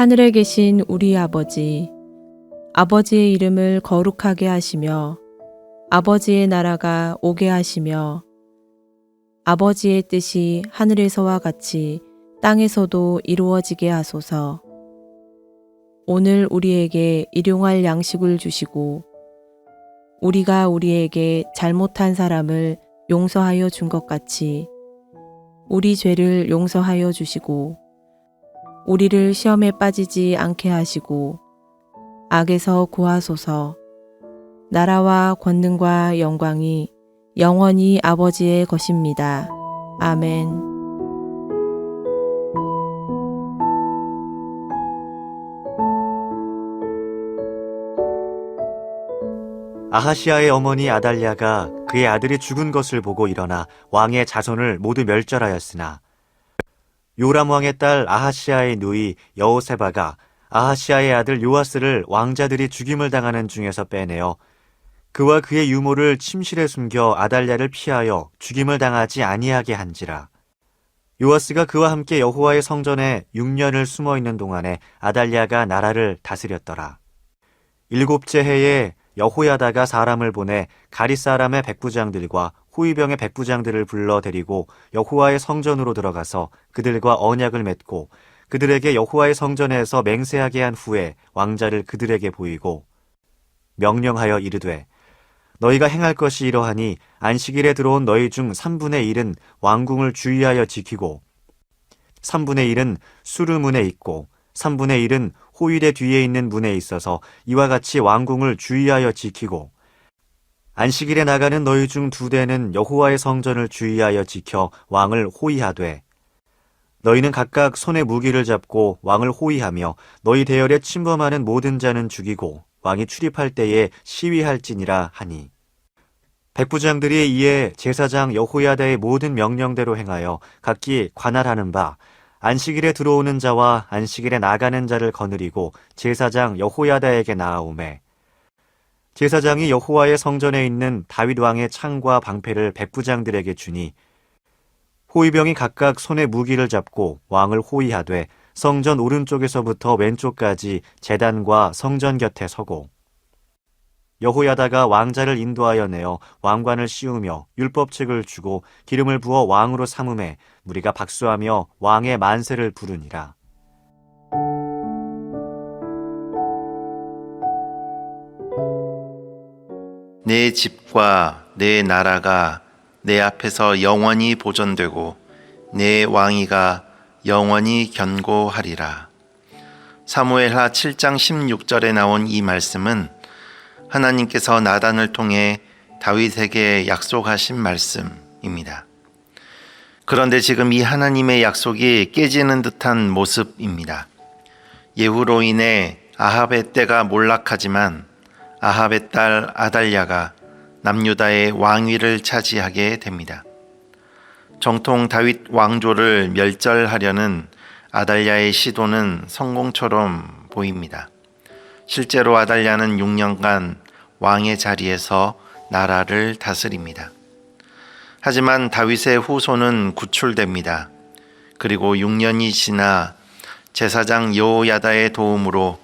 하늘에 계신 우리 아버지, 아버지의 이름을 거룩하게 하시며 아버지의 나라가 오게 하시며 아버지의 뜻이 하늘에서와 같이 땅에서도 이루어지게 하소서. 오늘 우리에게 일용할 양식을 주시고 우리가 우리에게 잘못한 사람을 용서하여 준 것 같이 우리 죄를 용서하여 주시고 우리를 시험에 빠지지 않게 하시고 악에서 구하소서. 나라와 권능과 영광이 영원히 아버지의 것입니다. 아멘. 아하시아의 어머니 아달랴가 그의 아들이 죽은 것을 보고 일어나 왕의 자손을 모두 멸절하였으나 요람 왕의 딸 아하시아의 누이 여호세바가 아하시아의 아들 요아스를 왕자들이 죽임을 당하는 중에서 빼내어 그와 그의 유모를 침실에 숨겨 아달랴를 피하여 죽임을 당하지 아니하게 한지라. 요아스가 그와 함께 여호와의 성전에 6년을 숨어 있는 동안에 아달랴가 나라를 다스렸더라. 7째 해에 여호야다가 사람을 보내 가릿 사람의 백부장들과 호위병의 백부장들을 불러 데리고 여호와의 성전으로 들어가서 그들과 언약을 맺고 그들에게 여호와의 성전에서 맹세하게 한 후에 왕자를 그들에게 보이고 명령하여 이르되 너희가 행할 것이 이러하니 안식일에 들어온 너희 중 3분의 1은 왕궁을 주의하여 지키고 3분의 1은 수르문에 있고 3분의 1은 호위대 뒤에 있는 문에 있어서 이와 같이 왕궁을 주의하여 지키고 안식일에 나가는 너희 중 2대는 여호와의 성전을 주의하여 지켜 왕을 호위하되 너희는 각각 손에 무기를 잡고 왕을 호위하며 너희 대열에 침범하는 모든 자는 죽이고 왕이 출입할 때에 시위할지니라 하니 백부장들이 이에 제사장 여호야다의 모든 명령대로 행하여 각기 관할하는 바 안식일에 들어오는 자와 안식일에 나가는 자를 거느리고 제사장 여호야다에게 나아오매 제사장이 여호와의 성전에 있는 다윗 왕의 창과 방패를 백부장들에게 주니 호위병이 각각 손에 무기를 잡고 왕을 호위하되 성전 오른쪽에서부터 왼쪽까지 제단과 성전 곁에 서고 여호야다가 왕자를 인도하여 내어 왕관을 씌우며 율법책을 주고 기름을 부어 왕으로 삼음에 무리가 박수하며 왕의 만세를 부르니라. 내 집과 내 나라가 내 앞에서 영원히 보존되고 내 왕위가 영원히 견고하리라. 사무엘하 7장 16절에 나온 이 말씀은 하나님께서 나단을 통해 다윗에게 약속하신 말씀입니다. 그런데 지금 이 하나님의 약속이 깨지는 듯한 모습입니다. 예후로 인해 아합의 때가 몰락하지만 아합의 딸 아달랴가 남유다의 왕위를 차지하게 됩니다. 정통 다윗 왕조를 멸절하려는 아달랴의 시도는 성공처럼 보입니다. 실제로 아달랴는 6년간 왕의 자리에서 나라를 다스립니다. 하지만 다윗의 후손은 구출됩니다. 그리고 6년이 지나 제사장 여호야다의 도움으로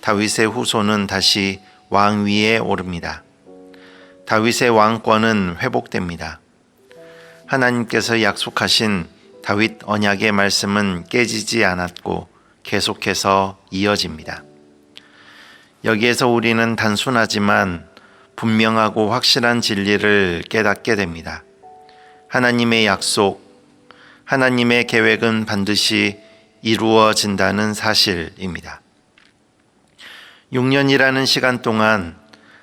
다윗의 후손은 다시 왕위에 오릅니다. 다윗의 왕권은 회복됩니다. 하나님께서 약속하신 다윗 언약의 말씀은 깨지지 않았고 계속해서 이어집니다. 여기에서 우리는 단순하지만 분명하고 확실한 진리를 깨닫게 됩니다. 하나님의 약속, 하나님의 계획은 반드시 이루어진다는 사실입니다. 6년이라는 시간 동안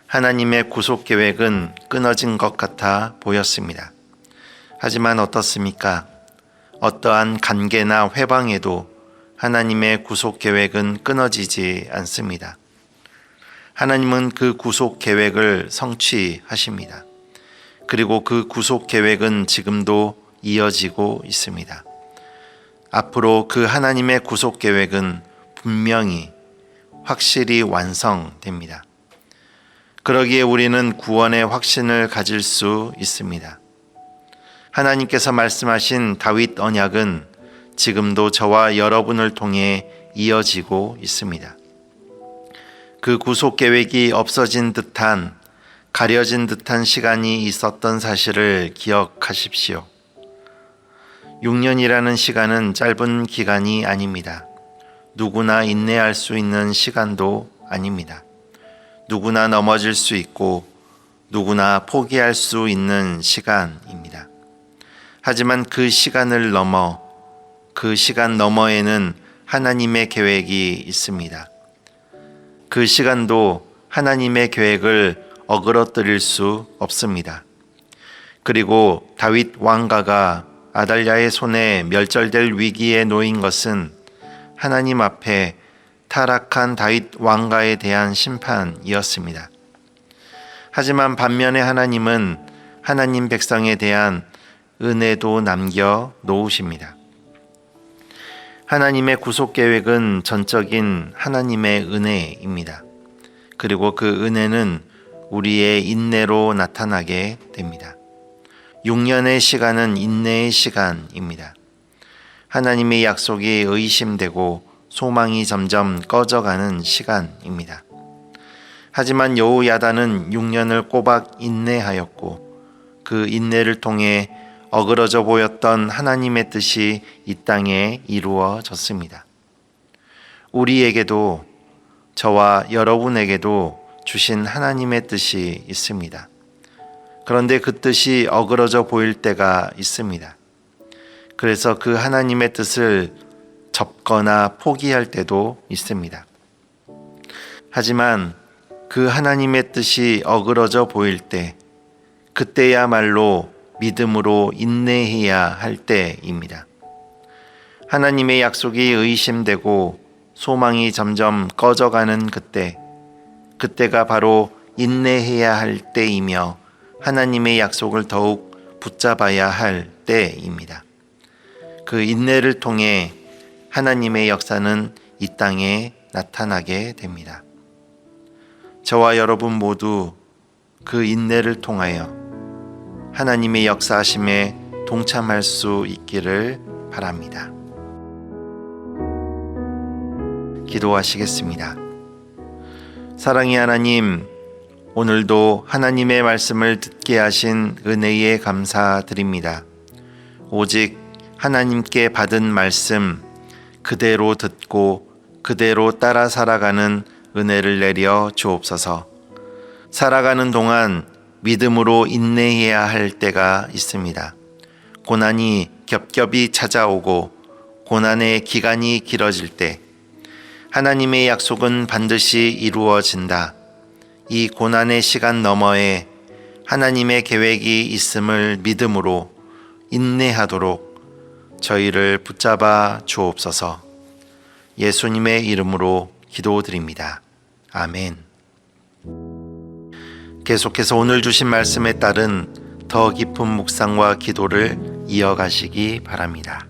하나님의 구속 계획은 끊어진 것 같아 보였습니다. 하지만 어떻습니까? 어떠한 간계나 회방에도 하나님의 구속 계획은 끊어지지 않습니다. 하나님은 그 구속 계획을 성취하십니다. 그리고 그 구속 계획은 지금도 이어지고 있습니다. 앞으로 그 하나님의 구속 계획은 분명히 확실히 완성됩니다. 그러기에 우리는 구원의 확신을 가질 수 있습니다. 하나님께서 말씀하신 다윗 언약은 지금도 저와 여러분을 통해 이어지고 있습니다. 그 구속 계획이 없어진 듯한, 가려진 듯한 시간이 있었던 사실을 기억하십시오. 6년이라는 시간은 짧은 기간이 아닙니다. 누구나 인내할 수 있는 시간도 아닙니다. 누구나 넘어질 수 있고 누구나 포기할 수 있는 시간입니다. 하지만 그 시간을 넘어, 그 시간 너머에는 하나님의 계획이 있습니다. 그 시간도 하나님의 계획을 어그러뜨릴 수 없습니다. 그리고 다윗 왕가가 아달랴의 손에 멸절될 위기에 놓인 것은 하나님 앞에 타락한 다윗 왕가에 대한 심판이었습니다. 하지만 반면에 하나님은 하나님 백성에 대한 은혜도 남겨 놓으십니다. 하나님의 구속 계획은 전적인 하나님의 은혜입니다. 그리고 그 은혜는 우리의 인내로 나타나게 됩니다. 6년의 시간은 인내의 시간입니다. 하나님의 약속이 의심되고 소망이 점점 꺼져가는 시간입니다. 하지만 여호야다는 6년을 꼬박 인내하였고 그 인내를 통해 어그러져 보였던 하나님의 뜻이 이 땅에 이루어졌습니다. 우리에게도, 저와 여러분에게도 주신 하나님의 뜻이 있습니다. 그런데 그 뜻이 어그러져 보일 때가 있습니다. 그래서 그 하나님의 뜻을 접거나 포기할 때도 있습니다. 하지만 그 하나님의 뜻이 어그러져 보일 때, 그때야말로 믿음으로 인내해야 할 때입니다. 하나님의 약속이 의심되고 소망이 점점 꺼져가는 그때가 바로 인내해야 할 때이며 하나님의 약속을 더욱 붙잡아야 할 때입니다. 그 인내를 통해 하나님의 역사는 이 땅에 나타나게 됩니다. 저와 여러분 모두 그 인내를 통하여 하나님의 역사하심에 동참할 수 있기를 바랍니다. 기도하시겠습니다. 사랑의 하나님, 오늘도 하나님의 말씀을 듣게 하신 은혜에 감사드립니다. 오직 하나님께 받은 말씀 그대로 듣고 그대로 따라 살아가는 은혜를 내려 주옵소서. 살아가는 동안 믿음으로 인내해야 할 때가 있습니다. 고난이 겹겹이 찾아오고 고난의 기간이 길어질 때 하나님의 약속은 반드시 이루어진다. 이 고난의 시간 너머에 하나님의 계획이 있음을 믿음으로 인내하도록 저희를 붙잡아 주옵소서. 예수님의 이름으로 기도드립니다. 아멘. 계속해서 오늘 주신 말씀에 따른 더 깊은 묵상과 기도를 이어가시기 바랍니다.